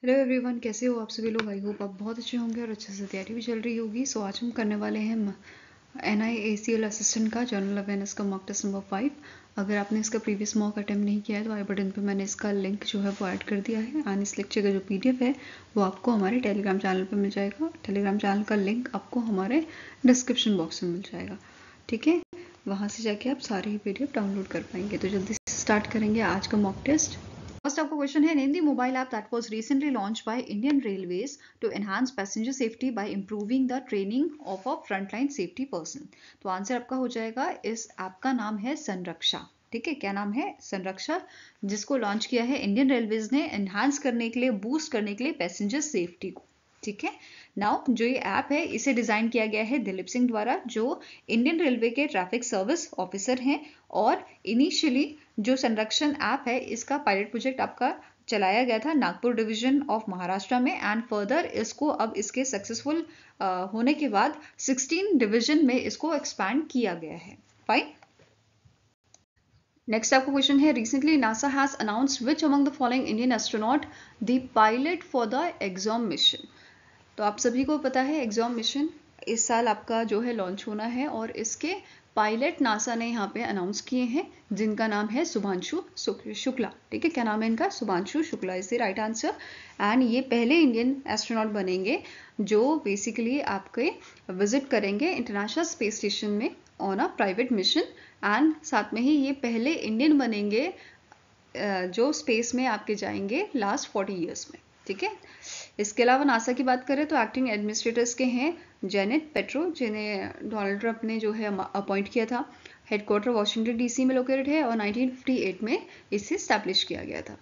Hello everyone, कैसे हो आप सभी लोग। आई होप आप बहुत अच्छे होंगे और अच्छे से तैयारी भी चल रही होगी। सो आज हम करने वाले हैं NIACL असिस्टेंट का जनरल अवेयरनेस का मॉक टेस्ट नंबर 5। अगर आपने इसका प्रीवियस मॉक अटेम्प्ट नहीं किया है तो आई बटन पे मैंने इसका लिंक जो है वो ऐड कर दिया है एंड इस लेक्चर का जो PDF है वो आपको हमारे टेलीग्राम चैनल पर मिल जाएगा। टेलीग्राम चैनल का लिंक आपको हमारे डिस्क्रिप्शन बॉक्स में मिल जाएगा, ठीक है। वहाँ से जाके आप सारे ही PDF डाउनलोड कर पाएंगे। तो जल्दी से स्टार्ट करेंगे आज का मॉक टेस्ट। फर्स्ट आपका क्वेश्चन है, name the mobile app that was recently launched by Indian railways to enhance passenger safety by improving the training of a frontline safety person. तो आंसर आपका हो जाएगा, इस ऐप का नाम है संरक्षा। ठीक है, क्या नाम है? संरक्षा, जिसको लॉन्च किया है इंडियन रेलवेज ने एनहांस करने के लिए, बूस्ट करने के लिए पैसेंजर सेफ्टी को। ठीक है। नाउ जो ये ऐप है इसे डिजाइन किया गया है दिलीप सिंह द्वारा, जो इंडियन रेलवे के ट्रैफिक सर्विस ऑफिसर हैं। और इनिशियली जो संरक्षण ऐप है इसका पायलट प्रोजेक्ट आपका चलाया गया था नागपुर डिवीजन ऑफ महाराष्ट्र में एंड फर्दर इसको अब इसके सक्सेसफुल होने के बाद 16 डिवीजन में इसको एक्सपैंड किया गया है। फाइन। नेक्स्ट आपका क्वेश्चन है, recently NASA has announced which among the following Indian astronaut the pilot for the Axiom mission. तो आप सभी को पता है एग्जॉम मिशन इस साल आपका जो है लॉन्च होना है और इसके पायलट नासा ने यहाँ पे अनाउंस किए हैं, जिनका नाम है शुभांशु शुक्ला। ठीक है, क्या नाम है इनका? Shubhanshu Shukla is the right answer. And ये पहले इंडियन एस्ट्रोनॉट बनेंगे जो बेसिकली आपके विजिट करेंगे इंटरनेशनल स्पेस स्टेशन में on a private mission. And साथ में ही ये पहले इंडियन बनेंगे जो स्पेस में आपके जाएंगे लास्ट 40 ईयर्स में। ठीक है। इसके अलावा नासा की बात करें तो एक्टिंग एडमिनिस्ट्रेटर्स के हैं जेनेट पेट्रो, जिन्हें डोनाल्ड ट्रंप ने जो है अपॉइंट किया था। हेडक्वार्टर वाशिंगटन DC में लोकेटेड है और 1958 में इसे स्टैब्लिश किया गया था।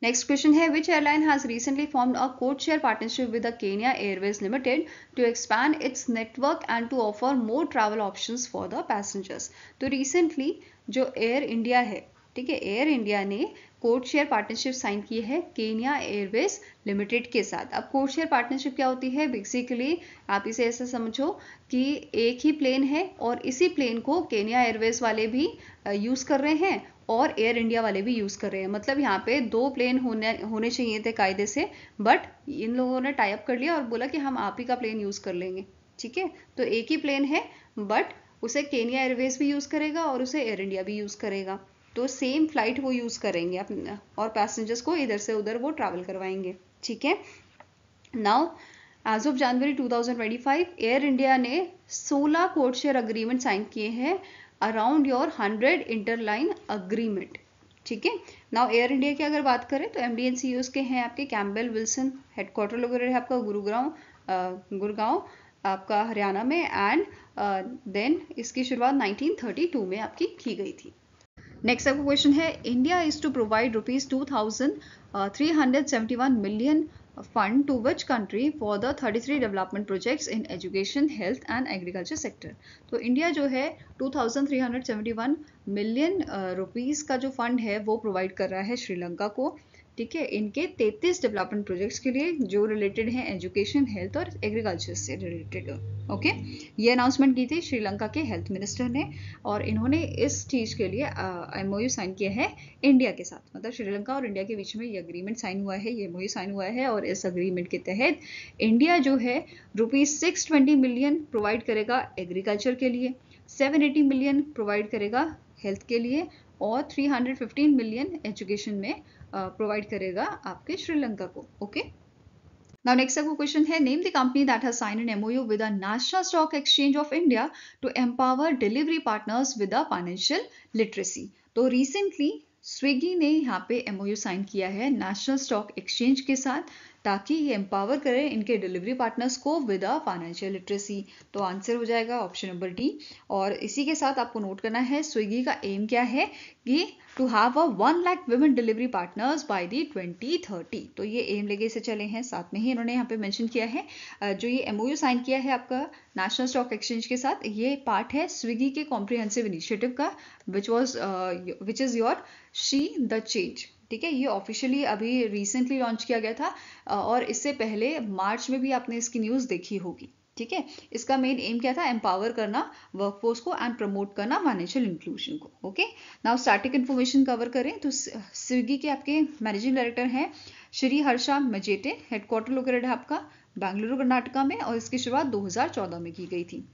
नेक्स्ट क्वेश्चन है, which airline has recently formed a code share partnership with the Kenya Airways Limited to expand its network and to offer more travel options for the passengers. तो recently जो Air India है, ठीक है, Air India ने code share partnership sign की है Kenya Airways limited के साथ। अब कोड शेयर पार्टनरशिप क्या होती है? बेसिकली आप इसे ऐसा समझो कि एक ही प्लेन है और इसी प्लेन को केन्या एयरवेज वाले भी यूज कर रहे हैं और एयर इंडिया वाले भी यूज कर रहे हैं। मतलब यहाँ पे दो प्लेन होने चाहिए थे कायदे से, बट इन लोगों ने टाई अप कर लिया और बोला कि हम आप ही का प्लेन यूज कर लेंगे। ठीक है, तो एक ही प्लेन है बट उसे केन्या एयरवेज भी यूज करेगा और उसे एयर इंडिया भी यूज करेगा। तो सेम फ्लाइट वो यूज करेंगे अपने और पैसेंजर्स को इधर से उधर वो ट्रैवल करवाएंगे। ठीक है। Now as of January 2025 Air India ने 16 कोड शेयर अग्रीमेंट साइन किए हैं अराउंड योर 100 इंटरलाइन अग्रीमेंट। ठीक है। नाउ एयर इंडिया की अगर बात करें तो MD and CEOs के हैं आपके कैम्पबेल विल्सन, हेडक्वार्टर लोकेटेड है आपका गुड़गांव आपका हरियाणा में। एंड देन इसकी शुरुआत 1932 में आपकी की गई थी। नेक्स्ट आपका क्वेश्चन है, India is to provide ₹2371 million fund to which country for the 33 development projects in education, health and agriculture sector। तो इंडिया जो है 2371 मिलियन रुपीस का जो फंड है वो प्रोवाइड कर रहा है श्रीलंका को। ठीक है, इनके 33 डेवलपमेंट प्रोजेक्ट्स के लिए जो रिलेटेड हैं एजुकेशन, हेल्थ और एग्रीकल्चर से रिलेटेड। ओके, ये अनाउंसमेंट की थी श्रीलंका के हेल्थ मिनिस्टर ने और इन्होंने इस चीज के लिए MOU साइन किया है इंडिया के साथ। मतलब श्रीलंका और इंडिया के बीच में ये अग्रीमेंट साइन हुआ है, ये MOU साइन हुआ है और इस अग्रीमेंट के तहत इंडिया जो है ₹620 मिलियन प्रोवाइड करेगा एग्रीकल्चर के लिए, 780 मिलियन प्रोवाइड करेगा हेल्थ के लिए और 315 मिलियन एजुकेशन में प्रोवाइड करेगा आपके श्रीलंका को। ओके। Now next आपको क्वेश्चन है, name the company that has signed an MOU with the national stock exchange of India to empower delivery partners with the financial literacy. तो रिसेंटली स्विगी ने यहाँ पे MOU साइन किया है नेशनल स्टॉक एक्सचेंज के साथ ताकि ये एम्पावर करे इनके डिलीवरी पार्टनर्स को विद अ फाइनेंशियल लिटरेसी। तो आंसर हो जाएगा ऑप्शन नंबर D। और इसी के साथ आपको नोट करना है स्विगी का एम क्या है कि to have a 1 lakh women delivery partners by the 2030। तो ये एम लेके से चले हैं। साथ में ही इन्होंने यहाँ पे मेंशन किया है जो ये MOU साइन किया है आपका नेशनल स्टॉक एक्सचेंज के साथ, ये पार्ट है स्विगी के कॉम्प्रिहेंसिव इनिशिएटिव का which is your she the change. ठीक है, ये ऑफिशियली अभी रिसेंटली लॉन्च किया गया था और इससे पहले मार्च में भी आपने इसकी न्यूज़ देखी होगी। ठीक है। इसका मेन एम क्या था, एम्पावर करना वर्कफोर्स को एंड प्रमोट करना फाइनेंशियल इंक्लूजन को। Okay, now static information cover करें तो स्विगी के आपके मैनेजिंग डायरेक्टर हैं श्री हर्षा मजेटे, हेडक्वार्टर लोकेटेड है आपका बेंगलुरु कर्नाटका में, और इसकी शुरुआत 2014 में की गई थी।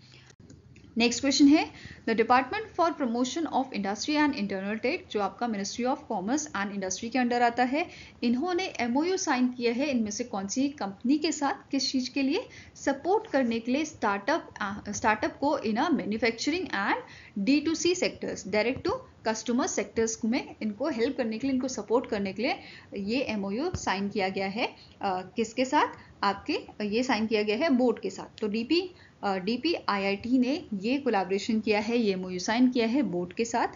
नेक्स्ट क्वेश्चन है, the department for promotion of industry and internal trade, जो आपका ministry of commerce and industry के अंडर आता है, इन्होंने एमओयू साइन किया है इनमें से कौन सी कंपनी के साथ, किस चीज़ के लिए, सपोर्ट करने के लिए स्टार्टअप को in a manufacturing and D2C sectors, direct to customer sectors में इनको हेल्प करने के लिए, इनको सपोर्ट करने के लिए ये एमओयू साइन किया गया है। किसके साथ, आपके ये साइन किया गया है बोर्ड के साथ। तो DPIIT ने ये कोलैबोरेशन किया है, ये एमओयू साइन किया है बोर्ड के साथ,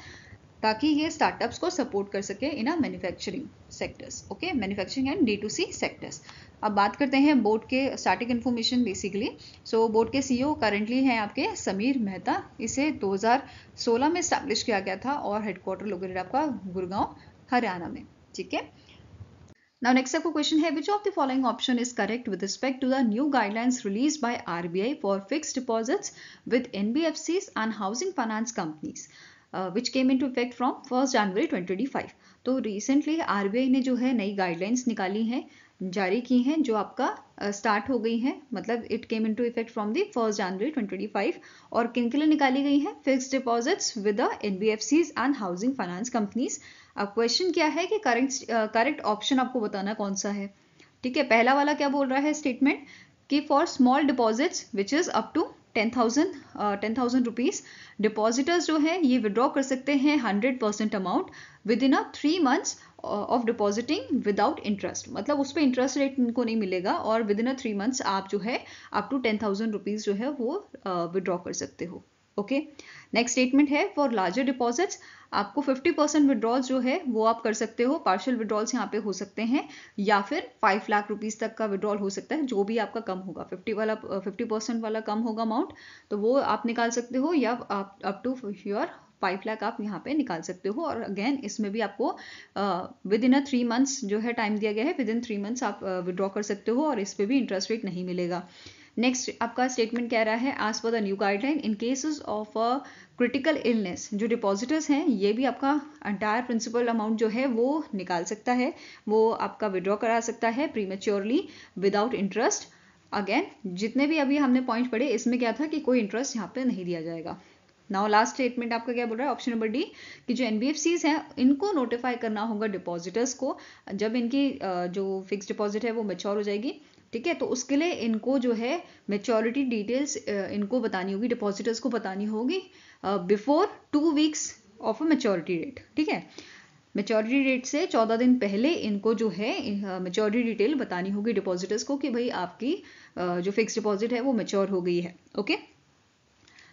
ताकि ये स्टार्टअप्स को सपोर्ट कर सके in a manufacturing sectors. Okay, manufacturing and D2C sectors. अब बात करते हैं बोर्ड के starting information basically. So board के CEO करंटली हैं आपके समीर मेहता। इसे 2016 में स्टैब्लिश किया गया था और हेडक्वार्टर लोकेटेड आपका गुड़गांव हरियाणा में। ठीक है। Now next आपको क्वेश्चन है, which of the following option is correct with respect to the new guidelines released by RBI for fixed deposits with NBFCs and housing finance companies, which came into effect from 1st January 2025। तो recently RBI ने जो है नई guidelines निकाली हैं, जारी की हैं, जो आपका स्टार्ट हो गई हैं, मतलब it came into effect from the 1st January 2025। और किन के लिए निकाली गई हैं, fixed deposits with the NBFCs and housing finance companies. अब क्वेश्चन क्या है कि करेक्ट ऑप्शन आपको बताना कौन सा है। ठीक है, पहला वाला क्या बोल रहा है स्टेटमेंट कि for small deposits which is up to 10,000 rupees, depositors जो है ये विड्रॉ कर सकते हैं 100% amount within 3 months of depositing without interest, मतलब उस पर इंटरेस्ट रेट इनको नहीं मिलेगा, और विद इन 3 months आप जो है अप टू 10,000 रुपीज जो है वो विड्रॉ कर सकते हो। ओके, नेक्स्ट स्टेटमेंट है फॉर लार्जर डिपॉजिट्स, आपको 50% विड्रॉल्स जो है वो आप कर सकते हो, पार्शियल विड्रॉल्स यहाँ पे हो सकते हैं, या फिर 5 लाख रुपीस तक का विड्रॉल हो सकता है, जो भी आपका कम होगा, 50% वाला कम होगा अमाउंट, तो वो आप निकाल सकते हो, या आप अप टू योर 5 लाख आप यहाँ पे निकाल सकते हो। और अगेन इसमें भी आपको विद इन 3 months जो है टाइम दिया गया है, विद इन 3 months आप विड्रॉ कर सकते हो, और इस पर भी इंटरेस्ट रेट नहीं मिलेगा। नेक्स्ट आपका स्टेटमेंट कह रहा है, as per the new guideline in cases of a critical illness, जो डिपॉजिटर्स हैं ये भी आपका एंटायर प्रिंसिपल अमाउंट जो है वो निकाल सकता है, वो आपका विड्रॉ करा सकता है प्रीमेच्योरली विदाउट इंटरेस्ट। अगेन जितने भी अभी हमने पॉइंट पढ़े इसमें क्या था कि कोई इंटरेस्ट यहाँ पे नहीं दिया जाएगा। नाउ लास्ट स्टेटमेंट आपका क्या बोल रहा है, ऑप्शन नंबर डी, कि जो NBFCs हैं इनको नोटिफाई करना होगा डिपॉजिटर्स को जब इनकी जो फिक्स डिपॉजिट है वो मैच्योर हो जाएगी। ठीक है, तो उसके लिए इनको जो है मेच्योरिटी डिटेल्स इनको बतानी होगी, डिपॉजिटर्स को बतानी होगी before 2 weeks of a maturity date. ठीक है, मेच्योरिटी डेट से 14 दिन पहले इनको जो है मेच्योरिटी डिटेल बतानी होगी डिपॉजिटर्स को कि भाई आपकी जो फिक्स डिपॉजिट है वो मेच्योर हो गई है। Okay,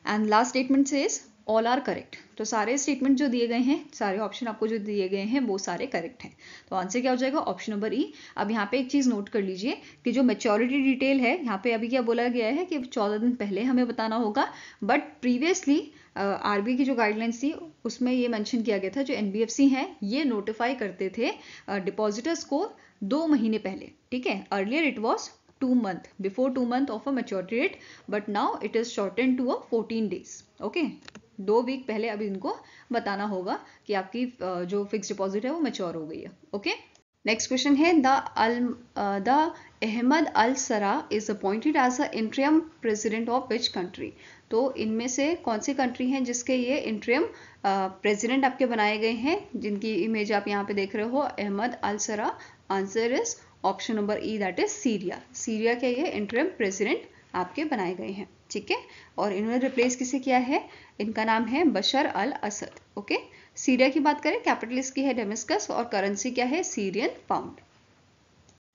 and last statement says all are correct. तो सारे स्टेटमेंट जो दिए गए हैं, सारे ऑप्शन आपको जो दिए गए हैं वो सारे करेक्ट हैं। तो आंसर क्या हो जाएगा, ऑप्शन नंबर ई। अब यहाँ पे एक चीज़ नोट कर लीजिए कि जो मेच्योरिटी डिटेल है यहाँ पे अभी क्या बोला गया है कि 14 दिन पहले हमें बताना होगा, बट प्रीवियसली RBI की जो गाइडलाइंस थी उसमें ये मेंशन किया गया था जो NBFC हैं ये नोटिफाई करते थे डिपॉजिटर्स को 2 महीने पहले। ठीक है, earlier it was 2 months, before 2 months of a maturity date, but now it is shortened to a 14 days. Okay, 2 week पहले अभी इनको बताना होगा कि आपकी जो फिक्स डिपॉजिट है वो मैच्योर हो गई है। ओके, नेक्स्ट क्वेश्चन है, the Ahmed al Sharaa is appointed as a interim president of which country. तो इनमें से कौन सी कंट्री हैं जिसके ये इंटरिम प्रेसिडेंट आपके बनाए गए हैं, जिनकी इमेज आप यहाँ पे देख रहे हो, अहमद अल सरा। Answer is option number E, that is Syria. Syria के ये इंटरिम प्रेसिडेंट आपके बनाए गए हैं। ठीक है, और इन्होंने रिप्लेस किसे किया है, इनका नाम है बशर अल असद। ओके, सीरिया की बात करें, कैपिटल इसकी है डेमस्कस और करेंसी क्या है, सीरियन पाउंड।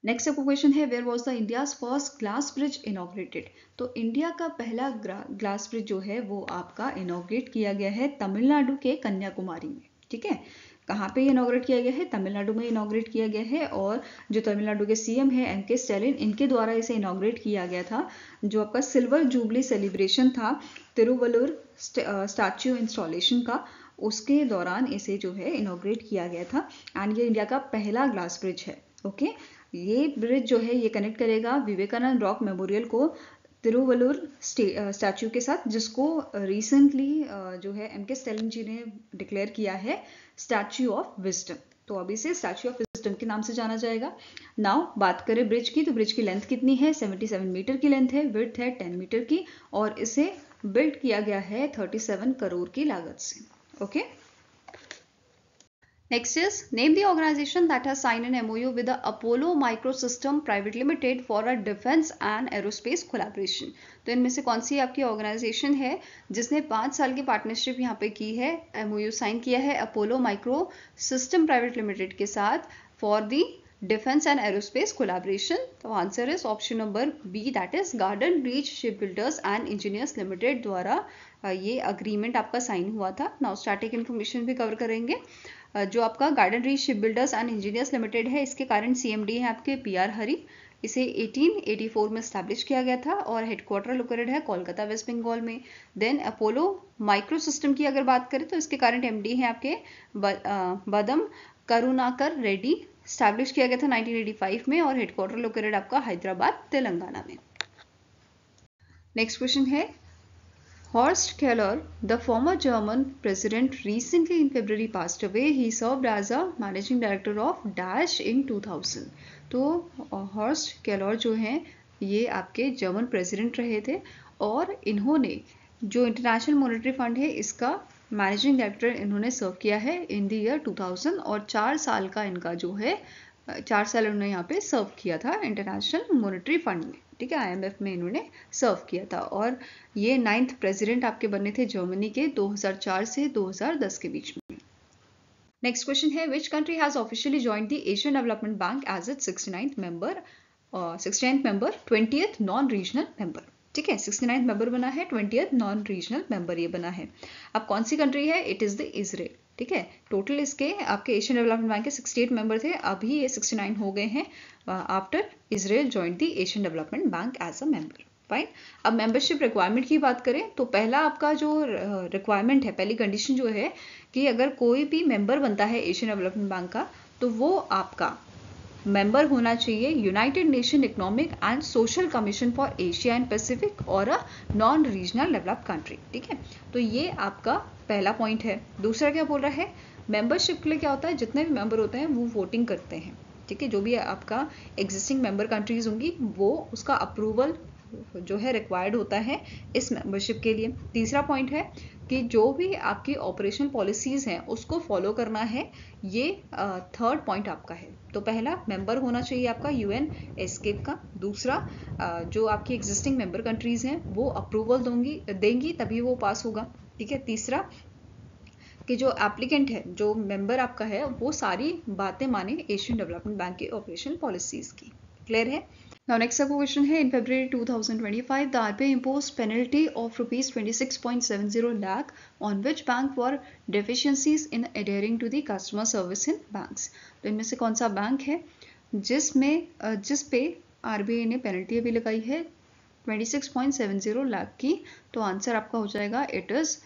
नेक्स्ट आपको क्वेश्चन है, where was the India's first glass bridge inaugurated. तो इंडिया का पहला ग्लास ब्रिज जो है वो आपका इनॉग्रेट किया गया है तमिलनाडु के कन्याकुमारी में। ठीक है, कहाँ पे इनॉग्रेट किया गया है, तमिलनाडु में इनॉग्रेट किया गया है, और जो तमिलनाडु के CM है MK स्टैलिन, इनके द्वारा इसे इनॉग्रेट किया गया था। जो आपका सिल्वर जुबली सेलिब्रेशन था तिरुवल्लुर स्टैच्यू इंस्टॉलेशन का, उसके दौरान इसे जो है इनॉग्रेट किया गया था, एंड ये इंडिया का पहला ग्लास ब्रिज है। ओके, ये ब्रिज जो है ये कनेक्ट करेगा विवेकानंद रॉक मेमोरियल को तिरुवल्लुर स्टैच्यू के साथ, जिसको रिसेंटली जो है एम के स्टैलिन जी ने डिक्लेयर किया है स्टैच्यू ऑफ विजडम। तो अभी से स्टैच्यू ऑफ विजडम के नाम से जाना जाएगा। नाउ बात करें ब्रिज की, तो ब्रिज की लेंथ कितनी है? 77 मीटर की लेंथ है, विड्थ है 10 मीटर की, और इसे बिल्ड किया गया है 37 करोड़ की लागत से। Okay, Next is name the organization that has signed an MOU with the Apollo Microsystem Private Limited for a defense and aerospace collaboration। तो इनमें से कौन सी आपकी ऑर्गेनाइजेशन है जिसने 5 साल की पार्टनरशिप यहाँ पे की है, MOU साइन किया है Apollo Micro System Private Limited के साथ for the defence and aerospace collaboration? तो answer is option number B, that is Garden Reach Ship Builders and Engineers Limited द्वारा ये अग्रीमेंट आपका साइन हुआ था। नाउ स्टैटिक इन्फॉर्मेशन भी कवर करेंगे। जो आपका Garden Reach Ship Builders and Engineers Limited है, इसके कारण CMD है आपके PR हरी। इसे 1884 में स्टैब्लिश किया गया था और हेडक्वार्टर लोकेटेड है कोलकाता वेस्ट बंगाल में। देन अपोलो माइक्रो सिस्टम की अगर बात करें तो इसके करंट MD है आपके बदम करुणाकर रेड्डी। स्टैब्लिश किया गया था 1985 में और हेडक्वार्टर लोकेटेड आपका हैदराबाद तेलंगाना में। नेक्स्ट क्वेश्चन है Horst Keller, the former German president, recently in February passed away. He served as a managing director of Dash in 2000. तो हॉर्स्ट केलर जो हैं ये आपके जर्मन प्रेसिडेंट रहे थे और इन्होंने जो इंटरनेशनल मॉनेटरी फंड है इसका मैनेजिंग डायरेक्टर इन्होंने सर्व किया है इन द ईयर 2000 और 4 साल का इनका जो है 4 साल उन्होंने यहाँ पे सर्व किया था इंटरनेशनल मॉनेटरी फंड में। ठीक है, IMF में इन्होंने सर्व किया था और ये 9th प्रेसिडेंट आपके बने थे जर्मनी के 2004 से 2010 के बीच में। नेक्स्ट क्वेश्चन है which country has officially joined the Asian Development Bank as its 69th member 20th non regional member. ठीक है, 69th मेंबर बना है, 20th नॉन रीजनल मेंबर ये बना है। अब कौन सी कंट्री है? It is the Israel. ठीक है, टोटल इसके आपके एशियन डेवलपमेंट बैंक के 68 मेंबर थे, अभी ये 69 हो गए हैं after Israel joined the Asian Development Bank as a member. Fine. अब मेंबरशिप रिक्वायरमेंट की बात करें तो पहला आपका जो रिक्वायरमेंट है, पहली कंडीशन जो है कि अगर कोई भी मेंबर बनता है एशियन डेवलपमेंट बैंक का तो वो आपका मेंबर होना चाहिए United Nation Economic and Social Commission for Asia and Pacific और a non regional developed country. ठीक है, तो ये आपका पहला पॉइंट है। दूसरा क्या बोल रहा है? मेंबरशिप के लिए क्या होता है, जितने भी मेंबर होते हैं वो वोटिंग करते हैं। ठीक है, जो भी आपका एग्जिस्टिंग मेंबर कंट्रीज होंगी वो उसका अप्रूवल जो है रिक्वायर्ड होता है इस मेंबरशिप के लिए। तीसरा पॉइंट है कि जो भी आपकी ऑपरेशनल पॉलिसीज हैं उसको फॉलो करना है, ये थर्ड पॉइंट आपका है। तो पहला मेंबर होना चाहिए आपका UN एस्केप का। दूसरा जो आपकी एग्जिस्टिंग मेंबर कंट्रीज हैं वो अप्रूवल देंगी तभी वो पास होगा। ठीक है, तीसरा कि जो एप्लीकेंट है, जो मेंबर आपका है, वो सारी बातें माने एशियन डेवलपमेंट बैंक की ऑपरेशन पॉलिसीज की। क्लियर है? Now next question है, in February 2025 the RBI imposed penalty of rupees 26.70 lakh on which bank for deficiencies in adhering to the customer service in banks। तो इनमें से कौन सा bank है जिस पे RBI ने पेनल्टी अभी लगाई है 26.70 लाख की? तो आंसर आपका हो जाएगा it is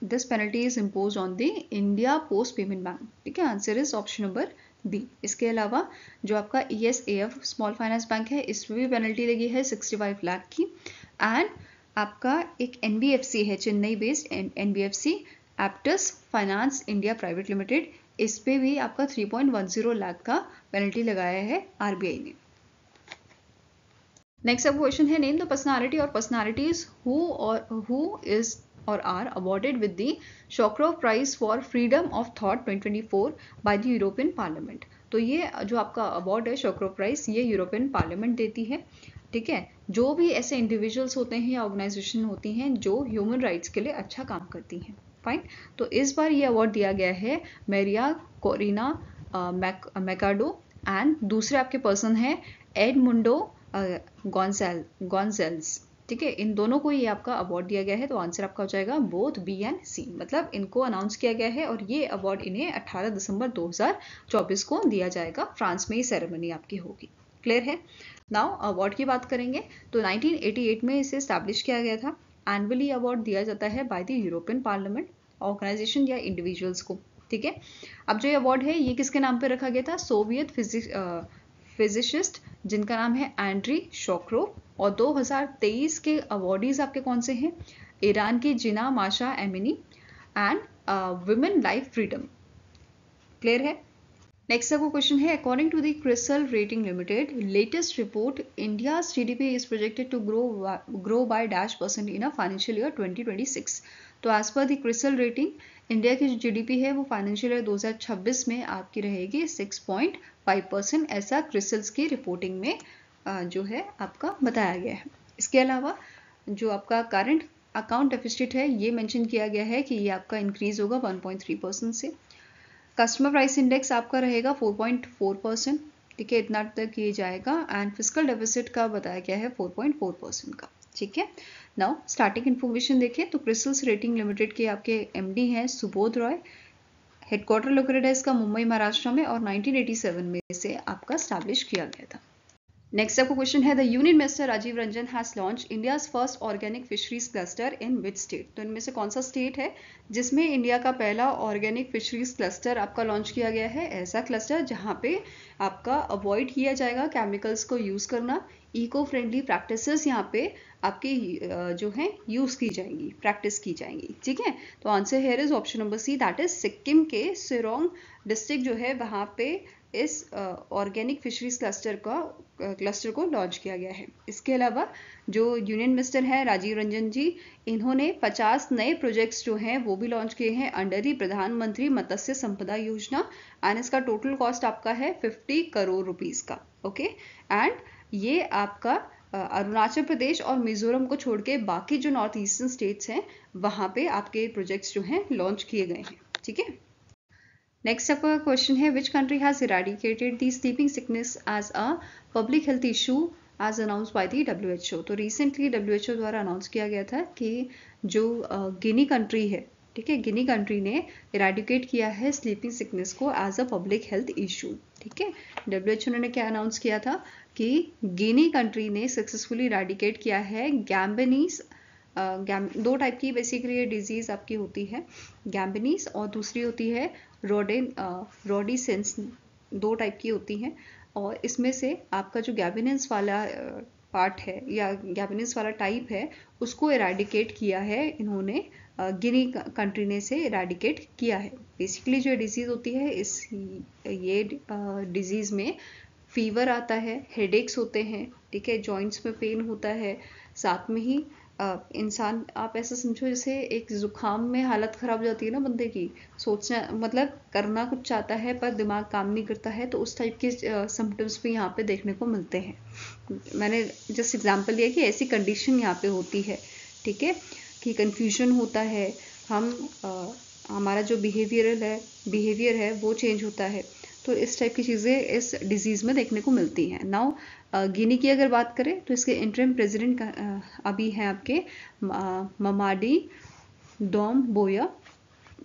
this penalty is impose on the India Post Payment Bank. ठीक है, answer is option number B. इसके अलावा जो आपका ESAF स्मॉल फाइनेंस बैंक है इसमें भी पेनल्टी लगी है 65 लाख की। एंड आपका एक NBFC है Chennai based NBFC Aptus finance India private limited, इस पे भी आपका 3.10 लाख का पेनल्टी लगाया है RBI ने। नेक्स्ट अब क्वेश्चन है नेम द पर्सनालिटी और personalities who is or are awarded with the Shokrow Prize for Freedom of Thought 2024 by the European Parliament। तो ये जो आपका अवार्ड है शोक्रो प्राइज ये यूरोपियन पार्लियामेंट देती है। ठीक है, जो भी ऐसे इंडिविजुअल्स होते हैं या ऑर्गेनाइजेशन होती हैं जो ह्यूमन राइट्स के लिए अच्छा काम करती हैं। फाइन, तो इस बार ये अवार्ड दिया गया है मेरिया कोरिना मैकाडो एंड दूसरे आपके पर्सन है एडमुंडो गॉन्जेल्स। ठीक है, इन दोनों को ये आपका अवार्ड दिया गया है। तो आंसर आपका हो जाएगा बोथ B and C, मतलब इनको अनाउंस किया गया है और ये अवार्ड इन्हें 18 दिसंबर 2024 को दिया जाएगा। फ्रांस में ये सेरेमनी आपकी होगी। क्लियर है? नाउ अवार्ड की बात करेंगे तो 1988 में इसे स्टैब्लिश किया गया था। एनुअली अवार्ड दिया जाता है by the European Parliament organisation या इंडिविजुअल्स को। ठीक है, अब जो ये अवार्ड है ये किसके नाम पे रखा गया था? सोवियत फिजिसिस्ट जिनका नाम है एंड्री शोक्रोव। और 2023 के अवॉर्डीज आपके कौन से हैं? ईरान की Jina Mahsa Amini and women life freedom. Clear है? नेक्स्ट आपको क्वेश्चन है, according to the Crisil rating limited latest report, India GDP is projected to grow by %% in a financial year 2026। तो as per the Crisil rating, India की जो GDP है वो financial year 2026 में आपकी रहेगी 6.5%, ऐसा क्रिसल्स की रिपोर्टिंग में जो है आपका बताया गया है। इसके अलावा जो आपका करंट अकाउंट डेफिसिट है ये मेंशन किया गया है कि ये आपका इंक्रीज होगा 1.3% से। कस्टमर प्राइस इंडेक्स आपका रहेगा 4.4%, ठीक है, इतना तक ये जाएगा। एंड फिस्कल डेफिसिट का बताया गया है 4.4% का, ठीक है। नाउ स्टार्टिंग इन्फॉर्मेशन देखें तो क्रिसल्स रेटिंग लिमिटेड के आपके एमडी हैं सुबोध रॉय। हेडक्वार्टर लोकेटेड है इसका मुंबई महाराष्ट्र में और 1987 में से आपका स्टैब्लिश किया गया था। नेक्स्ट आपको क्वेश्चन है, the union minister Rajiv Ranjan has launch India's first organic fisheries cluster in which state. तो इनमें से कौन सा स्टेट है जिसमें इंडिया का पहला ऑर्गेनिक फिशरीज क्लस्टर आपका लॉन्च किया गया है? ऐसा क्लस्टर जहां पे आपका अवॉइड किया जाएगा केमिकल्स को यूज करना, इको फ्रेंडली प्रैक्टिसेस यहाँ पे आपकी जो है यूज की जाएंगी, प्रैक्टिस की जाएंगी, ठीक है। तो answer here is option number C, that is Sikkim के सिरोंग डिस्ट्रिक्ट जो है वहां पे इस ऑर्गेनिक फिशरीज क्लस्टर को लॉन्च किया गया है। इसके अलावा जो यूनियन मिनिस्टर है राजीव रंजन जी, इन्होंने 50 नए प्रोजेक्ट्स जो हैं वो भी लॉन्च किए हैं अंडर दी प्रधानमंत्री मत्स्य संपदा योजना, एंड इसका टोटल कॉस्ट आपका है 50 करोड़ रुपीस का, ओके। एंड ये आपका अरुणाचल प्रदेश और मिजोरम को छोड़ के बाकी जो नॉर्थ ईस्टर्न स्टेट्स हैं वहां पे आपके प्रोजेक्ट्स जो हैं लॉन्च किए गए हैं, ठीक है। नेक्स्ट आपका क्वेश्चन है, which country has eradicated the sleeping sickness as a public health issue as announce by the WHO। तो रिसेंटली WHO द्वारा अनाउंस किया गया था कि जो गिनी कंट्री है, ठीक है, गिनी कंट्री ने इरेडिकेट किया है स्लीपिंग सिकनेस को as a public health issue, ठीक है। WHO ने क्या अनाउंस किया था कि गिनी कंट्री ने सक्सेसफुली इरेडिकेट किया है गैम्बेनीज, दो टाइप की बेसिकली ये डिजीज आपकी होती है, गैम्बेनीज और दूसरी होती है रोडीसेंस, दो टाइप की होती हैं। और इसमें से आपका जो गैबिनेंस वाला पार्ट है या गैबिनेंस वाला टाइप है उसको इरेडिकेट किया है इन्होंने, गिनी कंट्री ने से इरेडिकेट किया है। बेसिकली जो डिजीज होती है ये डिजीज में फीवर आता है, हेडेक्स होते हैं, ठीक है, जॉइंट्स में पेन होता है, साथ में ही इंसान, आप ऐसा समझो जैसे एक जुकाम में हालत खराब हो जाती है ना बंदे की, सोचना मतलब करना कुछ चाहता है पर दिमाग काम नहीं करता है, तो उस टाइप के सिम्टम्स भी यहाँ पे देखने को मिलते हैं। मैंने जस्ट एग्जांपल दिया कि ऐसी कंडीशन यहाँ पे होती है, ठीक है, कि कंफ्यूजन होता है, हमारा जो बिहेवियर है वो चेंज होता है, तो इस टाइप की चीज़ें इस डिजीज में देखने को मिलती हैं। नाउ गिनी की अगर बात करें तो इसके इंटरिम प्रेसिडेंट अभी हैं आपके ममाडी डोम बोया,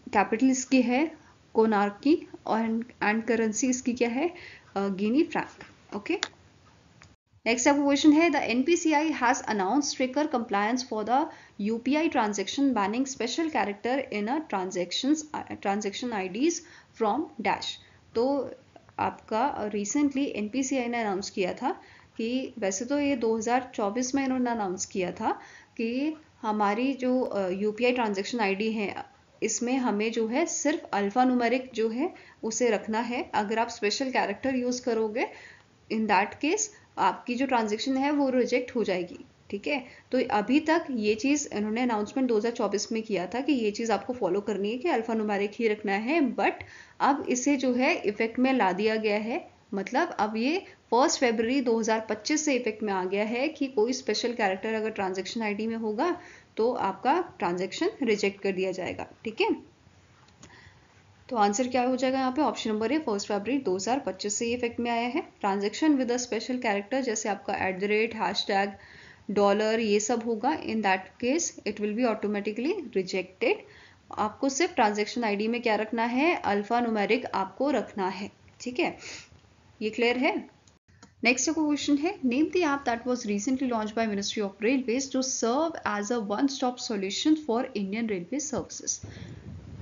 कैपिटल इसकी है कोनार्की और एंड करेंसी इसकी क्या है, गिनी फ्रैंक, ओके। नेक्स्ट आपका क्वेश्चन है, the NPCI has announce stricter compliance for the UPI transaction banning special character in a transaction IDs from dash. तो आपका रिसेंटली NPCI ने अनाउंस किया था कि वैसे तो ये 2024 में इन्होंने अनाउंस किया था कि हमारी जो UPI ट्रांजेक्शन ID है इसमें हमें जो है सिर्फ अल्फा न्यूमेरिक जो है उसे रखना है। अगर आप स्पेशल कैरेक्टर यूज करोगे इन दैट केस आपकी जो ट्रांजेक्शन है वो रिजेक्ट हो जाएगी, ठीक है। तो अभी तक ये चीज़ इन्होंने अनाउंसमेंट 2024 में किया था कि ये चीज़ आपको फॉलो करनी है कि अल्फा न्यूमेरिक ही रखना है, बट अब इसे जो है इफेक्ट में ला दिया गया है, मतलब अब ये 1 फरवरी 2025 से इफेक्ट में आ गया है कि कोई स्पेशल कैरेक्टर अगर ट्रांजेक्शन ID में होगा तो आपका ट्रांजेक्शन रिजेक्ट कर दिया जाएगा, ठीक है। तो आंसर क्या हो जाएगा यहाँ पे, ऑप्शन नंबर है 1 फरवरी 2025 से ये इफेक्ट में आया है। Transaction with a special character जैसे आपका @ हैशटैग डॉलर ये सब होगा, in that case it will be automatically rejected. आपको सिर्फ ट्रांजेक्शन ID में क्या रखना है, अल्फा न्यूमेरिक आपको रखना है, ठीक है, ये क्लियर है। नेक्स्ट क्वेश्चन है, name the app that was recently launch by ministry of railways to serve as a one stop solution for Indian railway services.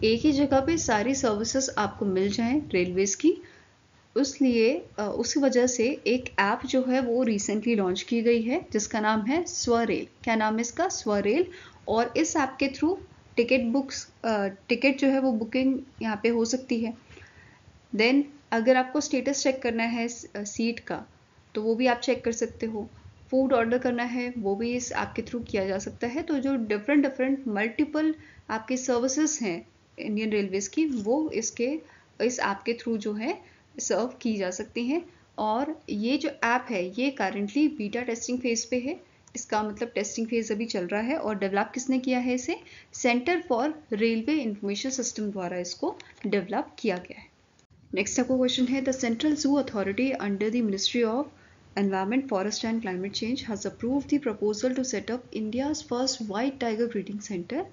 एक ही जगह पे सारी सर्विसेज आपको मिल जाएं रेलवेज की, उसलिए उसी वजह से एक ऐप जो है वो रिसेंटली लॉन्च की गई है जिसका नाम है स्वरेल। क्या नाम है इसका? स्वरेल। और इस ऐप के थ्रू टिकट जो है वो बुकिंग यहाँ पे हो सकती है। देन अगर आपको स्टेटस चेक करना है सीट का तो वो भी आप चेक कर सकते हो। फूड ऑर्डर करना है वो भी इस ऐप के थ्रू किया जा सकता है। तो जो डिफरेंट मल्टीपल आपके सर्विसेज हैं इंडियन रेलवेज की, वो इस ऐप के थ्रू जो है सर्व की जा सकती हैं। और ये जो ऐप है ये करंटली बीटा टेस्टिंग फेज पे है। इसका मतलब टेस्टिंग फेज अभी चल रहा है। और डेवलप किसने किया है इसे? Centre for railway information system द्वारा इसको डेवलप किया गया है। नेक्स्ट आपको क्वेश्चन है, the Central Zoo Authority under the ministry of environment, forest and climate change has approved the proposal to set up India's first white tiger breeding centre.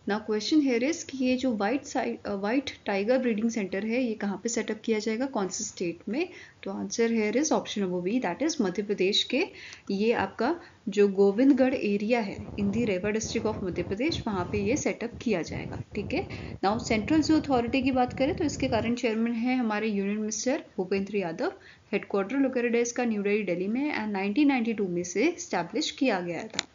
Now question here is कि ये जो white tiger breeding centre है ये कहाँ पे setup किया जाएगा, कौन से स्टेट में? तो answer here is option number B, that is Madhya Pradesh के। ये आपका जो गोविंदगढ़ एरिया है इन दी रेवा डिस्ट्रिक्ट ऑफ मध्य प्रदेश, वहाँ पे ये सेटअप किया जाएगा। ठीक है। नाउ सेंट्रल जू अथॉरिटी की बात करें तो इसके करंट चेयरमैन है हमारे union minister Bhupendra Yadav. Headquarter located है इसका न्यू दिल्ली में एंड 1992 में से स्टैब्लिश किया गया था।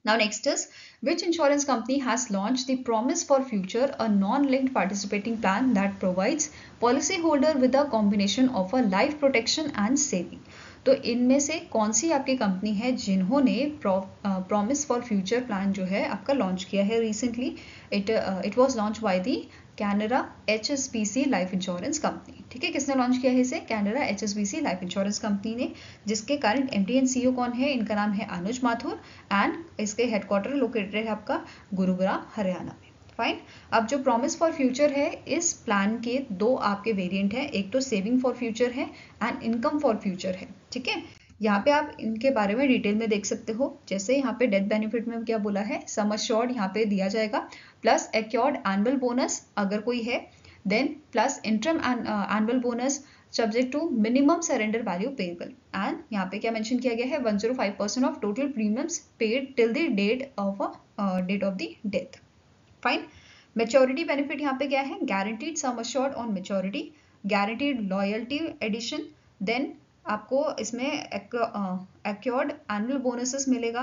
Now next is, which insurance company has launched the Promise for Future, a non-linked participating plan that provides policyholder with a combination of a life protection and saving? तो इनमें से कौन सी आपकी कंपनी है जिन्होंने प्रॉमिस फॉर फ्यूचर प्लान जो है आपका लॉन्च किया है recently? It was launch by the Canara HSBC life insurance company. ठीक है, किसने लॉन्च किया है इसे? Canara HSBC life insurance company ने, जिसके करंट MD एंड CEO कौन है? इनका नाम है अनुज माथुर एंड इसके हेडक्वार्टर लोकेटेड है आपका गुरुग्राम हरियाणा में। फाइन। अब जो प्रॉमिस फॉर फ्यूचर है इस प्लान के दो आपके वेरिएंट है, एक तो सेविंग फॉर फ्यूचर है एंड इनकम फॉर फ्यूचर है। ठीक है, यहाँ पे आप इनके बारे में डिटेल में देख सकते हो। जैसे यहाँ पे डेथ बेनिफिट में क्या बोला है, सम अश्योर्ड यहाँ पे दिया जाएगा, प्लस एक्योर्ड एनुअल बोनस अगर कोई है, then plus interim annual bonus subject to minimum surrender value payable. And यहाँ पे क्या मेंशन किया गया है, 105% of total premiums paid till the date of the death. Fine. Maturity benefit यहाँ पे क्या है, guaranteed sum assured on maturity, guaranteed loyalty addition, then आपको इसमें एक्योर्ड एनुअल बोनसेस मिलेगा,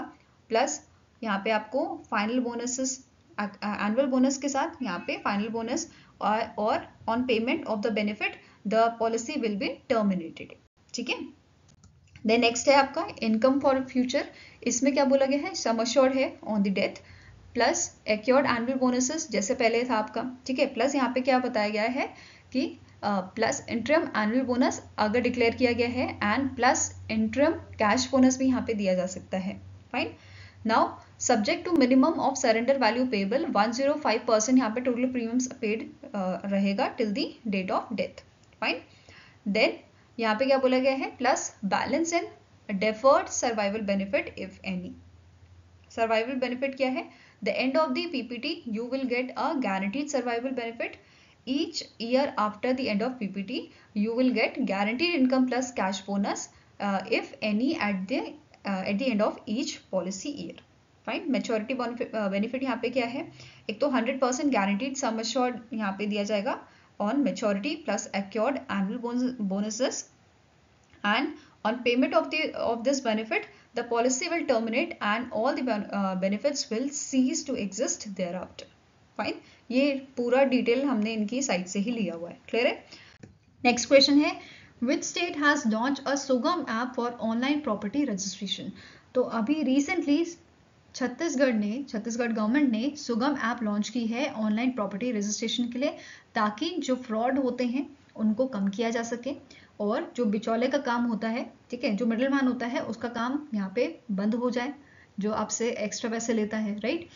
प्लस यहाँ पे आपको फाइनल बोनसेस, एनुअल बोनस के साथ यहाँ पे फाइनल बोनस, और on payment of the benefit the policy will be terminated. ठीक है। देन नेक्स्ट है आपका इनकम फॉर फ्यूचर। इसमें क्या बोला गया है, सम अश्योर्ड है on the death, plus accrued annual bonuses जैसे पहले था आपका। ठीक है, प्लस यहाँ पे क्या बताया गया है कि प्लस इंटरम एनुअल बोनस अगर डिक्लेयर किया गया है, and plus interim cash bonus भी यहाँ पे दिया जा सकता है। Fine. Now subject to minimum of surrender value payable, 105% यहाँ पे टोटल प्रीमियम्स पेड रहेगा till the date of death. Fine. Then यहाँ पे क्या बोला गया है, plus balance in deferred survival benefit if any. Survival benefit क्या है, the end of the PPT you will get a guaranteed survival benefit. Each year after the end of PPT you will get guaranteed income plus cash bonus if any at the end of each policy year. Fine. Maturity benefit यहाँ पे क्या है, एक तो 100% guaranteed sum assured यहाँ पे दिया जाएगा on maturity, plus accrued annual bonuses, and on payment of this benefit the policy will terminate and all the benefits will cease to exist thereafter. Fine. ये पूरा डिटेल हमने इनकी साइट से ही लिया हुआ है। क्लियर है। नेक्स्ट क्वेश्चन है, which state has launched a Sugam app for online property registration? तो अभी रिसेंटली छत्तीसगढ़ गवर्नमेंट ने सुगम ऐप लॉन्च की है ऑनलाइन प्रॉपर्टी रजिस्ट्रेशन के लिए, ताकि जो फ्रॉड होते हैं उनको कम किया जा सके और जो बिचौले का काम होता है, ठीक है, जो मिडिल मैन होता है उसका काम यहाँ पे बंद हो जाए, जो आपसे एक्स्ट्रा पैसे लेता है। राइट।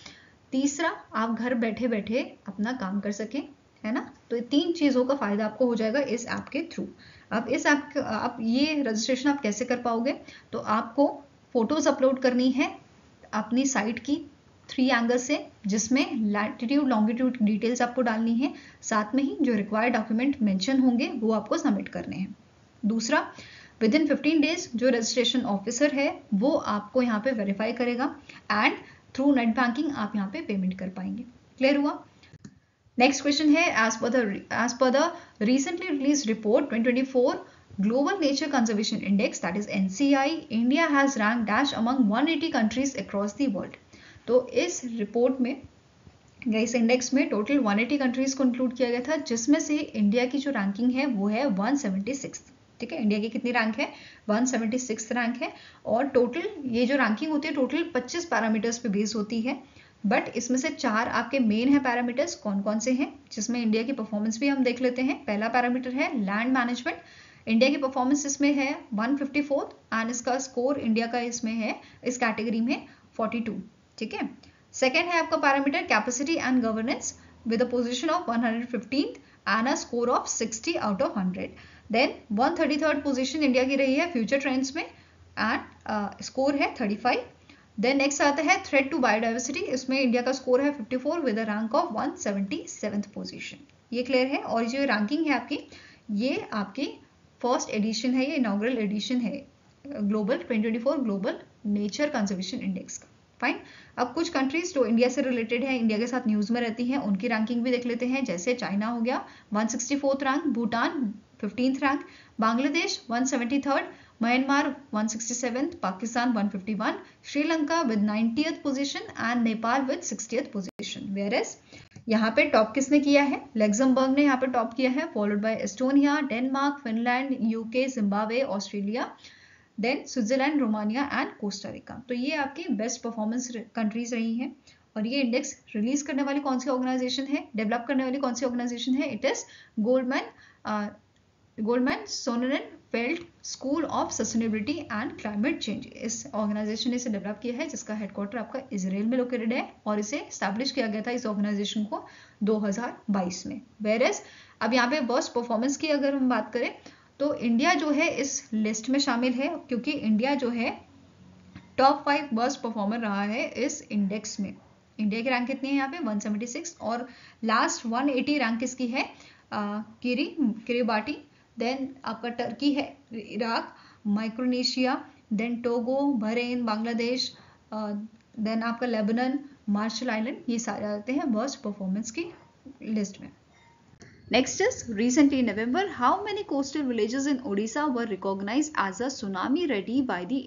तीसरा, आप घर बैठे बैठे अपना काम कर सकें, है ना। तो 3 चीज़ों का फायदा आपको हो जाएगा इस ऐप के थ्रू। अब इस ऐप आप ये रजिस्ट्रेशन आप कैसे कर पाओगे, तो आपको फोटोज अपलोड करनी है अपनी साइट की 3 एंगल से, जिसमें लैटिट्यूड लॉन्गिट्यूड डिटेल्स आपको डालनी है, साथ में ही जो रिक्वायर्ड डॉक्यूमेंट मेंशन होंगे वो आपको सबमिट करने हैं। दूसरा, विद इन 15 डेज जो रजिस्ट्रेशन ऑफिसर है वो आपको यहाँ पे वेरीफाई करेगा एंड थ्रू नेट बैंकिंग आप यहाँ पे पेमेंट कर पाएंगे। क्लियर हुआ। नेक्स्ट क्वेश्चन है, as per the recently released report 2024 Global Nature Conservation Index, that is NCI, India has ranked dash among 180 countries across the world. तो इस रिपोर्ट में या इस इंडेक्स में टोटल 180 कंट्रीज को इंक्लूड किया गया था, जिसमें से इंडिया की जो रैंकिंग है वो है 176। ठीक है, इंडिया की कितनी रैंक है? 176 रैंक है। और टोटल ये जो रैंकिंग होती है टोटल 25 पैरामीटर्स पे बेस होती है, बट इसमें से 4 आपके मेन है पैरामीटर्स। कौन कौन से हैं? जिसमें इंडिया की परफॉर्मेंस भी हम देख लेते हैं। पहला पैरामीटर है लैंड मैनेजमेंट। इंडिया की परफॉर्मेंस इसमें है 154 एंड इसका स्कोर इंडिया का इसमें है इस कैटेगरी में 42। ठीक है। सेकेंड है आपका parameter capacity and governance with a position of 115 and a score of 60 out of 100। Then 133rd position India की रही है फ्यूचर ट्रेंड्स में एंड स्कोर है 35। देन नेक्स्ट आता है थ्रेट टू बायोडाइवर्सिटी, इसमें इंडिया का स्कोर है 54 with a rank of 177th position. ये क्लियर है। और जो रैंकिंग है आपकी, ये आपकी फर्स्ट एडिशन है, ये इनॉग्रल एडिशन है global 2024 global nature conservation index का। फाइन। अब कुछ कंट्रीज जो इंडिया से रिलेटेड है, इंडिया के साथ न्यूज में रहती हैं, उनकी रैंकिंग भी देख लेते हैं। जैसे चाइना हो गया 164th rank, Bhutan 15th rank, Bangladesh 173rd, Myanmar 167th, Pakistan 151, Sri Lanka with 90th position and Nepal with 60th position. Whereas यहाँ पे टॉप किसने किया है? लग्जमबर्ग ने यहाँ पे टॉप किया है, followed by Estonia, Denmark, Finland, UK, Zimbabwe, Australia, then Switzerland, Romania and Costa Rica. तो ये आपकी बेस्ट परफॉर्मेंस कंट्रीज रही हैं। और ये इंडेक्स रिलीज करने वाली कौन सी ऑर्गेनाइजेशन है, डेवलप करने वाली कौन सी ऑर्गेनाइजेशन है? It is Goldman Sonnenfeld School of Sustainability and climate Change. इस ऑर्गेनाइजेशन ने इसे डेवलप किया है, जिसका हेडक्वार्टर आपका इजराइल में लोकेटेड है, और इसे स्टैब्लिश किया गया था इस ऑर्गेनाइजेशन को 2022 में। वेयरएज अब यहाँ पे वर्स्ट परफॉर्मेंस की अगर हम बात करें तो इंडिया जो है इस लिस्ट में शामिल है, क्योंकि इंडिया जो है टॉप 5 वर्स्ट परफॉर्मर रहा है इस इंडेक्स में। इंडिया की रैंक कितनी है यहाँ पे? 176। और लास्ट 180 रैंक किसकी है? किरीबाटी। देन आपका टर्की है, Iraq, Micronesia, then Togo, Bahrain, Bangladesh, then आपका लेबनान, मार्शल आइलैंड, ये सारे आते हैं वर्स्ट परफॉर्मेंस की लिस्ट में। Next is, recently in November, how many coastal villages in Odisha were recognized as a tsunami ready by the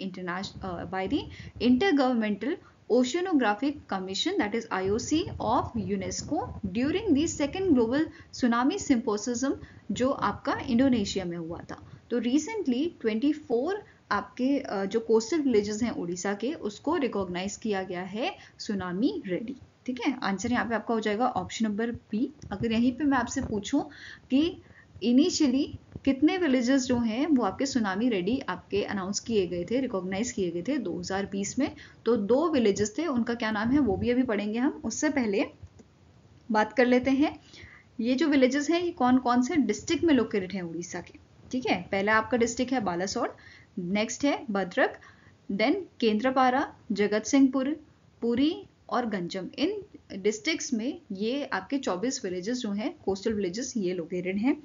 Intergovernmental Oceanographic Commission, that is IOC of UNESCO during the second global tsunami symposium जो आपका Indonesia में हुआ था। तो recently 24 आपके जो coastal villages हैं उड़ीसा के, उसको रिकॉग्नाइज किया गया है सुनामी रेडी। ठीक है, आंसर यहाँ पे आपका हो जाएगा ऑप्शन नंबर बी। अगर यहीं पे मैं आपसे पूछूं कि इनिशियली कितने विलेजेस जो हैं वो आपके सुनामी रेडी आपके अनाउंस किए गए थे, रिकॉग्नाइज किए गए थे 2020 में, तो 2 विलेजेस थे, उनका क्या नाम है वो भी अभी पढ़ेंगे हम। उससे पहले बात कर लेते हैं ये जो विलेजेस हैं ये कौन कौन से डिस्ट्रिक्ट में लोकेटेड हैं उड़ीसा के। ठीक है, पहला आपका डिस्ट्रिक्ट है बालासोर, नेक्स्ट है भद्रक, देन केंद्रपारा, जगत सिंहपुर, पुरी और गंजम। इन डिस्ट्रिक्ट्स में ये आपके 24 विलेजेस जो हैं कोस्टल विलेजेस ये लोकेटेड हैं।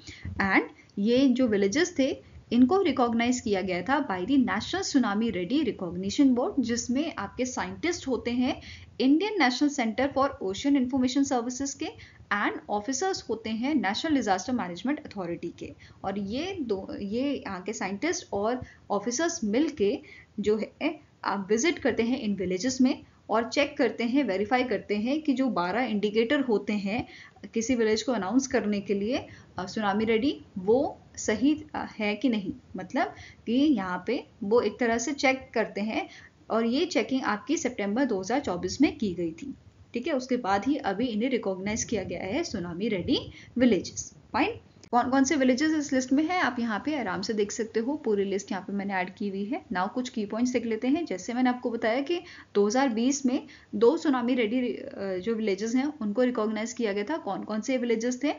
एंड ये जो विलेजेस थे इनको रिकॉग्नाइज किया गया था by the national tsunami ready recognition board, जिसमें आपके साइंटिस्ट होते हैं Indian national centre for ocean information services के, एंड ऑफिसर्स होते हैं नेशनल डिजास्टर मैनेजमेंट अथॉरिटी के। और ये यहाँ के साइंटिस्ट और ऑफिसर्स मिलके जो है आप विजिट करते हैं इन विलेजेस में और चेक करते हैं, वेरीफाई करते हैं कि जो 12 इंडिकेटर होते हैं किसी विलेज को अनाउंस करने के लिए सुनामी रेडी, वो सही है कि नहीं। मतलब कि यहाँ पे वो एक तरह से चेक करते हैं, और ये चेकिंग आपकी सितंबर 2024 में की गई थी। ठीक है, उसके बाद ही अभी इन्हें रिकॉग्नाइज किया गया है सुनामी रेडी विलेजेस। फाइन। कौन कौन से विलेजेस इस लिस्ट में है आप यहाँ पे आराम से देख सकते हो, पूरी लिस्ट यहाँ पे मैंने ऐड की हुई है। नाउ कुछ की पॉइंट्स देख लेते हैं। जैसे मैंने आपको बताया कि 2020 में 2 सुनामी रेडी जो विलेजेस हैं उनको रिकॉग्नाइज किया गया था। कौन कौन से विलेजेस थे?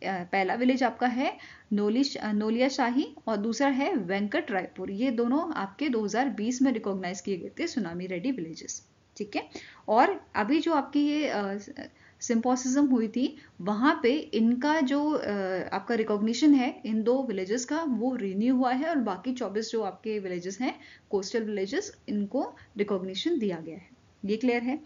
पहला विलेज आपका है नोलिया शाही और दूसरा है वेंकट रायपुर। ये दोनों आपके 2020 में रिकॉग्नाइज किए गए थे सुनामी रेडी विलेजेस। ठीक है, और अभी जो आपकी ये सिम्पोसिज्म हुई थी वहाँ पे इनका जो आपका रिकॉग्निशन है इन 2 विलेजेस का वो रिन्यू हुआ है, और बाकी 24 जो आपके विलेजेस हैं कोस्टल विलेजेस, इनको रिकॉग्निशन दिया गया है। ये क्लियर है।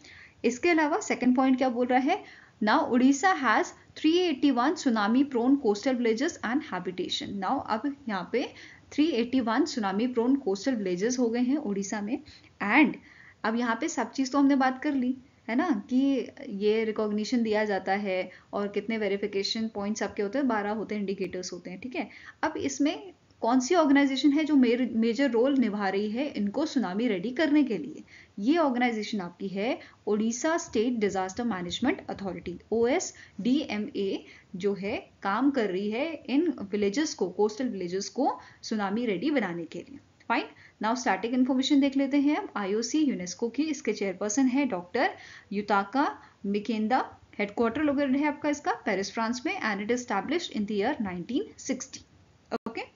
इसके अलावा सेकंड पॉइंट क्या बोल रहा है? Now Odisha has 381 tsunami prone coastal villages and habitation. Now अब यहाँ पे 381 tsunami prone coastal villages हो गए हैं उड़ीसा में. And अब यहाँ पे सब चीज़ तो हमने बात कर ली है ना, कि ये रिकॉग्निशन दिया जाता है और कितने वेरिफिकेशन पॉइंट्स आपके होते हैं, 12 होते हैं, इंडिकेटर्स होते हैं. ठीक है, अब इसमें कौन सी ऑर्गेनाइजेशन है जो मेजर रोल निभा रही है इनको सुनामी रेडी करने के लिए? ये ऑर्गेनाइजेशन आपकी है Odisha state disaster management authority, OSDMA, जो है काम कर रही है इन विलेजेस को, कोस्टल विलेजेस को सुनामी रेडी बनाने के लिए. फाइन. नाउ स्टैटिक इन्फॉर्मेशन देख लेते हैं हम. IOC यूनेस्को की इसके चेयरपर्सन है डॉक्टर युताका मिकेंदा. हेडक्वार्टर लोकेटेड है आपका इसका पेरिस फ्रांस में, and it established in the year 1960. Okay.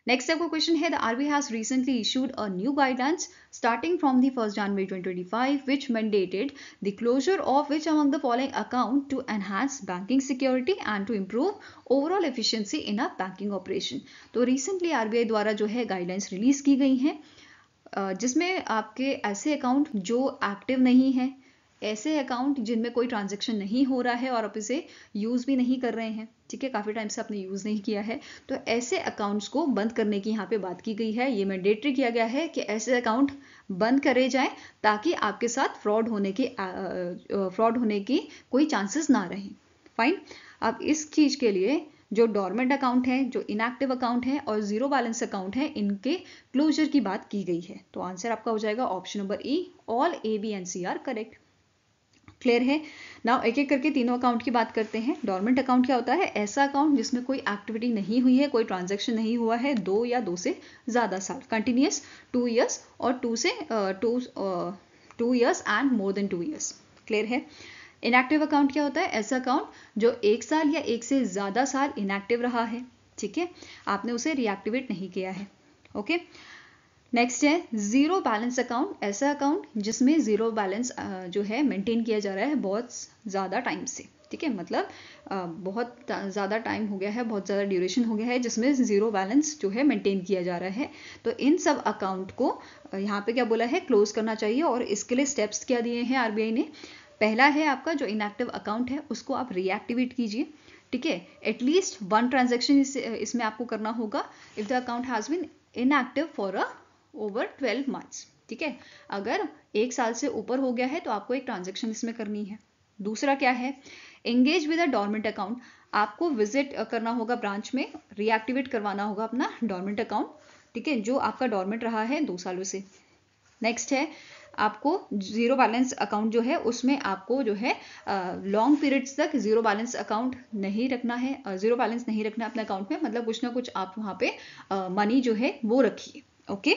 Next आपका question है, the RBI has recently issued a new guidelines starting from the 1st January 2025 which mandated the closure of which among the following account to enhance banking security and to improve overall efficiency in a banking operation. तो recently RBI द्वारा जो है guidelines release की गई हैं जिसमें आपके ऐसे अकाउंट जो एक्टिव नहीं है, ऐसे अकाउंट जिनमें कोई ट्रांजैक्शन नहीं हो रहा है और आप इसे यूज़ भी नहीं कर रहे हैं, ठीक है, काफ़ी टाइम से आपने यूज़ नहीं किया है, तो ऐसे अकाउंट्स को बंद करने की यहाँ पे बात की गई है. ये मैंडेटरी किया गया है कि ऐसे अकाउंट बंद करे जाएं ताकि आपके साथ फ्रॉड होने की कोई चांसेस ना रहें. फाइन. अब इस चीज़ के लिए जो डॉर्मेंट अकाउंट है, जो इनएक्टिव अकाउंट है और जीरो बैलेंस अकाउंट है, इनके क्लोजर की बात की गई है. तो आंसर आपका हो जाएगा option number E, all A, B and C are correct. Clear है. नाउ एक एक करके तीनों अकाउंट की बात करते हैं. डॉर्मेंट अकाउंट क्या होता है? ऐसा अकाउंट जिसमें कोई एक्टिविटी नहीं हुई है, कोई ट्रांजैक्शन नहीं हुआ है 2 या 2 से ज़्यादा साल, कंटिन्यूस 2 इयर्स और 2 years and more than 2 years. Clear है. इनएक्टिव अकाउंट क्या होता है? ऐसा अकाउंट जो 1 साल या 1 से ज़्यादा साल इनएक्टिव रहा है, ठीक है, आपने उसे रीएक्टिवेट नहीं किया है. ओके. नेक्स्ट है जीरो बैलेंस अकाउंट. ऐसा अकाउंट जिसमें जीरो बैलेंस जो है मेंटेन किया जा रहा है बहुत ज़्यादा टाइम से, ठीक है, मतलब बहुत ज़्यादा टाइम हो गया है, बहुत ज़्यादा ड्यूरेशन हो गया है जिसमें जीरो बैलेंस जो है मेंटेन किया जा रहा है. तो इन सब अकाउंट को यहाँ पे क्या बोला है? क्लोज करना चाहिए. और इसके लिए स्टेप्स क्या दिए हैं RBI ने? पहला है आपका जो इनएक्टिव अकाउंट है उसको आप रीएक्टिवेट कीजिए, ठीक है. एटलीस्ट 1 ट्रांजेक्शन इसमें आपको करना होगा if the account has been inactive for over 12 months, ठीक है. अगर 1 साल से ऊपर हो गया है तो आपको एक ट्रांजेक्शन इसमें करनी है. दूसरा क्या है? Engage with a dormant account. आपको विजिट करना होगा ब्रांच में, रीएक्टिवेट करवाना होगा अपना डॉर्मेंट अकाउंट, ठीक है, जो आपका डॉर्मेंट रहा है 2 सालों से. नेक्स्ट है आपको जीरो बैलेंस अकाउंट जो है उसमें आपको जो है लॉन्ग पीरियड्स तक जीरो बैलेंस अकाउंट नहीं रखना है, जीरो बैलेंस नहीं रखना अपने अकाउंट में, मतलब कुछ ना कुछ आप वहाँ पे मनी जो है वो रखिए. ओके.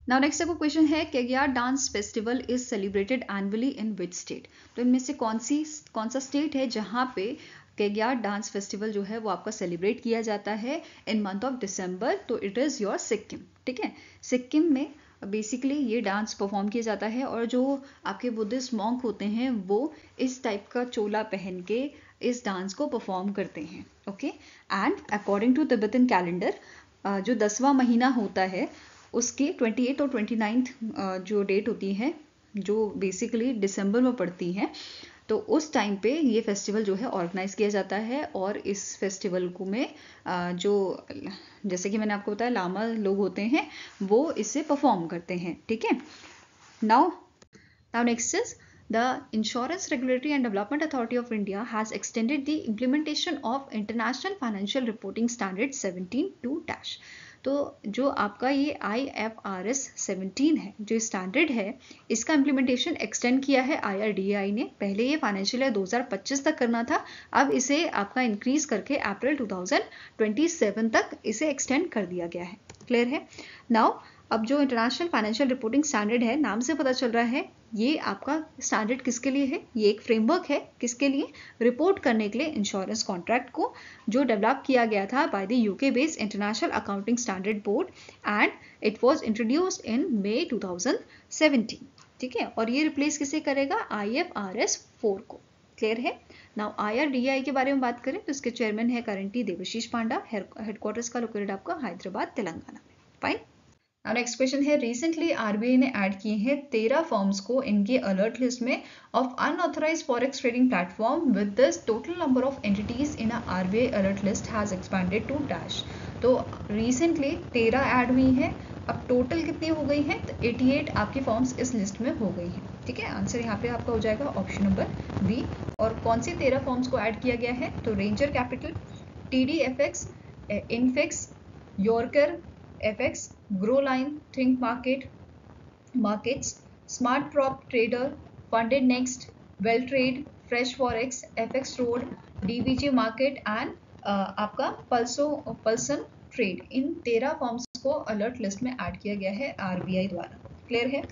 नाउ नेक्स्ट आपको क्वेश्चन है, Kegyar dance festival is celebrated annually in which state? तो इनमें से कौन सा स्टेट है जहाँ पे केग्यार डांस फेस्टिवल जो है वो आपका सेलिब्रेट किया जाता है इन मंथ ऑफ दिसंबर? तो इट इज़ योर सिक्किम, ठीक है. सिक्किम में बेसिकली ये डांस परफॉर्म किया जाता है और जो आपके बुद्धिस्ट मॉन्क होते हैं वो इस टाइप का चोला पहन के इस डांस को परफॉर्म करते हैं. Okay. And according to Tibetan calendar जो 10वां महीना होता है उसके 28 और 29 जो डेट होती है जो बेसिकली दिसंबर में पड़ती है, तो उस टाइम पे ये फेस्टिवल जो है ऑर्गेनाइज किया जाता है. और इस फेस्टिवल को में जो जैसे कि मैंने आपको बताया लामा लोग होते हैं वो इसे परफॉर्म करते हैं, ठीक है. Now next is the Insurance Regulatory and Development Authority of India has extended the implementation of International Financial Reporting Standard 17-. तो जो आपका ये IFRS 17 है, जो स्टैंडर्ड है, इसका इम्प्लीमेंटेशन एक्सटेंड किया है IRDAI ने. पहले ये फाइनेंशियल ईयर 2025 तक करना था, अब इसे आपका इंक्रीज करके अप्रैल 2027 तक इसे एक्सटेंड कर दिया गया है. क्लियर है. नाउ अब जो इंटरनेशनल फाइनेंशियल रिपोर्टिंग स्टैंडर्ड है, नाम से पता चल रहा है ये आपका स्टैंडर्ड किसके लिए है? ये एक फ्रेमवर्क है किसके लिए? रिपोर्ट करने के लिए इंश्योरेंस कॉन्ट्रैक्ट को, जो डेवलप किया गया था by the UK based International Accounting Standard Board and it was introduced in May 2017, ठीक है. और ये रिप्लेस किसे करेगा? IFRS 4 को. क्लियर है. नाउ IRDAI के बारे में बात करें तो इसके चेयरमैन है करंटली देवाशीष पांडा. हेडक्वार्टर्स का लोकेटेड आपका हैदराबाद तेलंगाना में. फाइन. अब नेक्स्ट क्वेश्चन है, रिसेंटली आरबीआई ने ऐड किए हैं 13 फर्म्स को इनके अलर्ट लिस्ट में of unauthorised forex trading platform with this total number of entities in RBI alert list has expanded to dash. तो रिसेंटली 13 ऐड हुई हैं, अब टोटल कितनी हो गई हैं? तो 88 आपकी फॉर्म्स इस लिस्ट में हो गई हैं। ठीक है, आंसर यहाँ पे आपका हो जाएगा ऑप्शन नंबर बी। और कौन सी 13 फॉर्म्स को ऐड किया गया है? तो Ranger Capital, TDFX, Infix, Yorker FX, Growline, Think Markets, Smart Prop Trader, Funded Next, Welltrade, Fresh Forex, FX Road, DBG Market and आपका पल्सन ट्रेड। इन 13 फॉर्म्स को अलर्ट लिस्ट में ऐड किया गया है आरबीआई द्वारा। क्लियर है?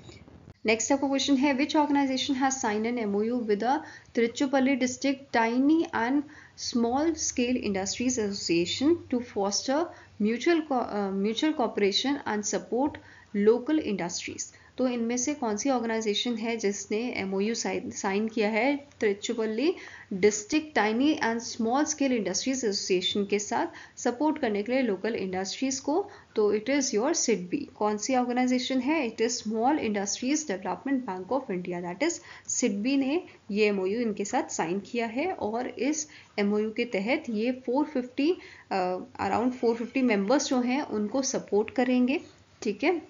नेक्स्ट आपका क्वेश्चन है, which organisation has sign an MOU with the Tiruchirappalli district tiny and small scale industries association to foster mutual cooperation and support local industries. तो इनमें से कौन सी ऑर्गेनाइजेशन है जिसने MOU साइन किया है Tiruchirappalli district tiny and small scale industries association के साथ सपोर्ट करने के लिए लोकल इंडस्ट्रीज को? तो इट इज़ योर SIDBI। कौन सी ऑर्गेनाइजेशन है? It is small industries development bank of India, that is SIDBI ने ये MOU इनके साथ साइन किया है। और इस MOU के तहत ये 450 अराउंड 450 मेंबर्स जो हैं उनको सपोर्ट करेंगे। ठीक है,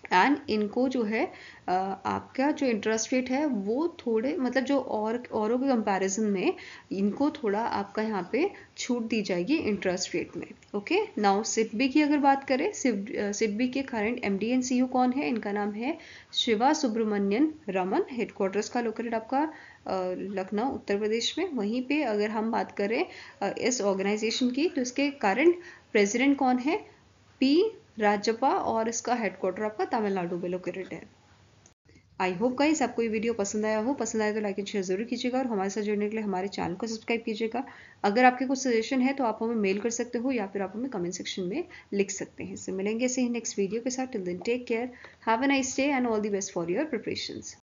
एंड इनको जो है आपका जो इंटरेस्ट रेट है वो थोड़े मतलब जो औरों के कंपैरिजन में इनको थोड़ा आपका यहाँ पे छूट दी जाएगी इंटरेस्ट रेट में। ओके, नाउ SIDBI की अगर बात करें, SIDBI के करंट MD एंड CEO कौन है? इनका नाम है शिवा सुब्रमण्यन रमन। हेडक्वार्टर्स का लोकेटेड आपका लखनऊ उत्तर प्रदेश में। वहीं पे अगर हम बात करें इस ऑर्गेनाइजेशन की, तो इसके करंट प्रेसिडेंट कौन है? P राजप्पा, और इसका हेडक्वार्टर आपका तमिलनाडु में लोकेटेड है। आई होप गाइस आपको ये वीडियो पसंद आया हो। पसंद आया तो लाइक एंड शेयर जरूर कीजिएगा और हमारे साथ जुड़ने के लिए हमारे चैनल को सब्सक्राइब कीजिएगा। अगर आपके कुछ सजेशन है तो आप हमें मेल कर सकते हो या फिर आप हमें कमेंट सेक्शन में लिख सकते हैं। इससे मिलेंगे ऐसे ही नेक्स्ट वीडियो के साथ। Till then take care, have a nice day and all the best for your preparations.